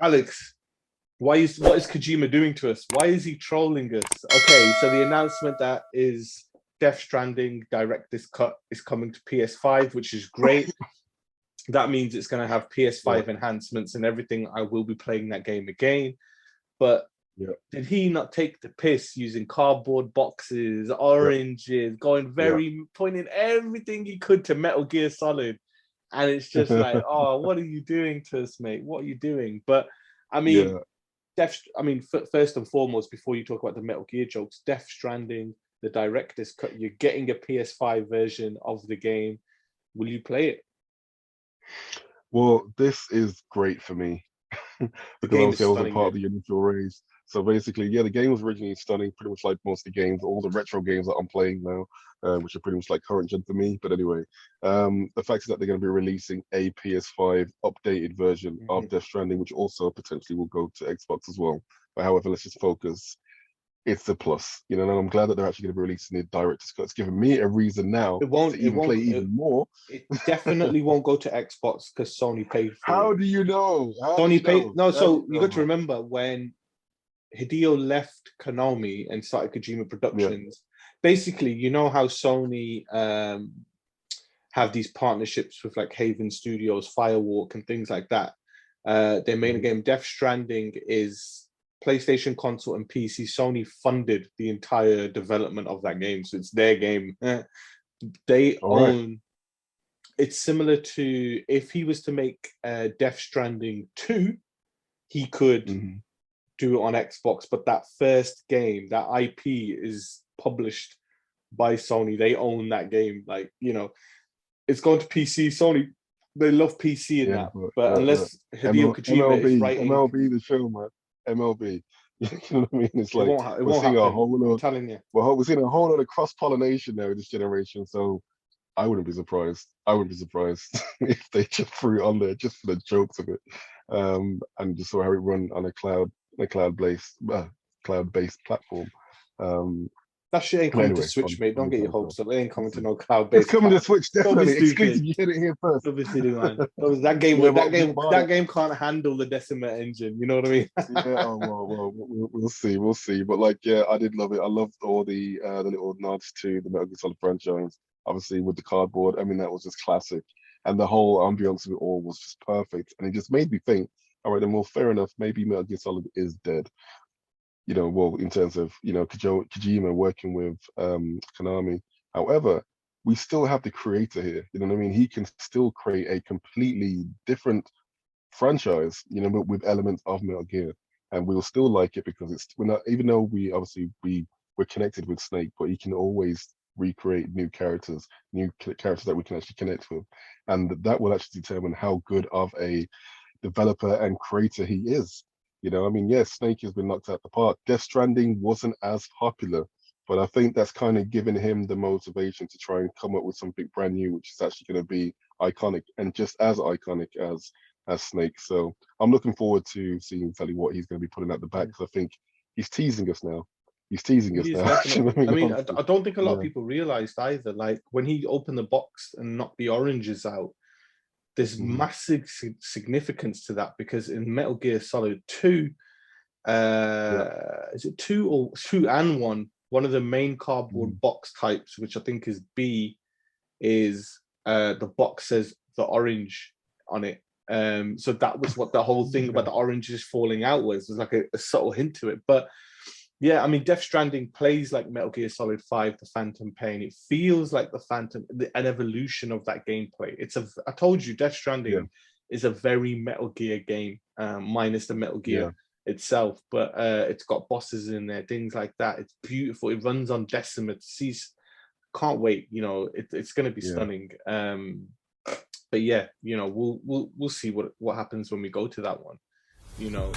Alex, what is Kojima doing to us? Why is he trolling us? Okay, so the announcement that is Death Stranding Director's Cut is coming to PS5, which is great. That means it's going to have PS5 enhancements and everything. I will be playing that game again. But did he not take the piss using cardboard boxes, oranges, pointing everything he could to Metal Gear Solid? And it's just like, oh, what are you doing to us, mate? What are you doing? But I mean, first and foremost, before you talk about the Metal Gear jokes, Death Stranding, the director's cut, you're getting a PS5 version of the game. Will you play it? Well, this is great for me because obviously I wasn't part of the initial race. So basically, yeah, the game was originally stunning, pretty much like most of the games, all the retro games that I'm playing now, which are pretty much like current gen for me. But anyway, the fact is that they're going to be releasing a PS5 updated version of Death Stranding, which also potentially will go to Xbox as well. But however, let's just focus. It's a plus, you know, and I'm glad that they're actually going to be releasing the director's cut. It's giving me a reason now to even play even more. It definitely won't go to Xbox because Sony paid for it. How do you know? Sony paid. No, so you got to remember when Hideo left Konami and started Kojima Productions. Basically, you know how Sony have these partnerships with like Haven Studios, Firewalk, and things like that. Their main game, Death Stranding, is PlayStation console and PC. Sony funded the entire development of that game, so it's their game. They own. It's similar to if he was to make Death Stranding 2, he could do it on Xbox, but that first game, that IP is published by Sony. They own that game. Like, you know, it's going to PC. Sony, they love PC in that. But unless Hideo Kojima is writing... MLB, the show, man. MLB. You know what I mean? It's like we're seeing a whole lot. I'm telling you. We're seeing a whole lot of cross-pollination now in this generation. So I wouldn't be surprised. I wouldn't be surprised if they just threw it on there just for the jokes of it, and just saw how it run on a cloud-based platform. That shit ain't coming to Switch, mate. Don't get your hopes up. It ain't coming to no cloud-based. It's coming to Switch, definitely. Exclusive. You heard it here first. Don't be silly, man. That game can't handle the Decima engine. You know what I mean? Well, we'll see. We'll see. But like, yeah, I did love it. I loved all the little nods to the Metal Gear Solid franchise. Obviously, with the cardboard. I mean, that was just classic, and the whole ambience of it all was just perfect. And it just made me think, all right, then, well, fair enough. Maybe Metal Gear Solid is dead. You know, well, in terms of, you know, Kojima working with Konami. However, we still have the creator here. You know what I mean? He can still create a completely different franchise, you know, with elements of Metal Gear, and we'll still like it because we're not, even though we're connected with Snake, but he can always recreate new characters that we can actually connect with, and that will actually determine how good of a developer and creator he is. You know, I mean, yes, Snake has been knocked out the park. Death Stranding wasn't as popular, but I think that's kind of given him the motivation to try and come up with something brand new, which is actually going to be iconic and just as iconic as Snake. So I'm looking forward to seeing exactly what he's going to be putting at the back, because I think he's teasing us now. He's teasing us now. I mean, I don't think a lot of people realized either. Like when he opened the box and knocked the oranges out, there's massive significance to that, because in Metal Gear Solid 2, is it 2 or 2 and 1? One of the main cardboard box types, which I think is B, is the box says the orange on it. So that was what the whole thing about the oranges falling out was. There's like a subtle hint to it. But yeah, I mean, Death Stranding plays like Metal Gear Solid 5, The Phantom Pain. It feels like an evolution of that gameplay. I told you, Death Stranding is a very Metal Gear game, minus the Metal Gear itself. But it's got bosses in there, things like that. It's beautiful. It runs on Decima. Can't wait. You know, it's going to be stunning. But yeah, you know, we'll see what happens when we go to that one. You know.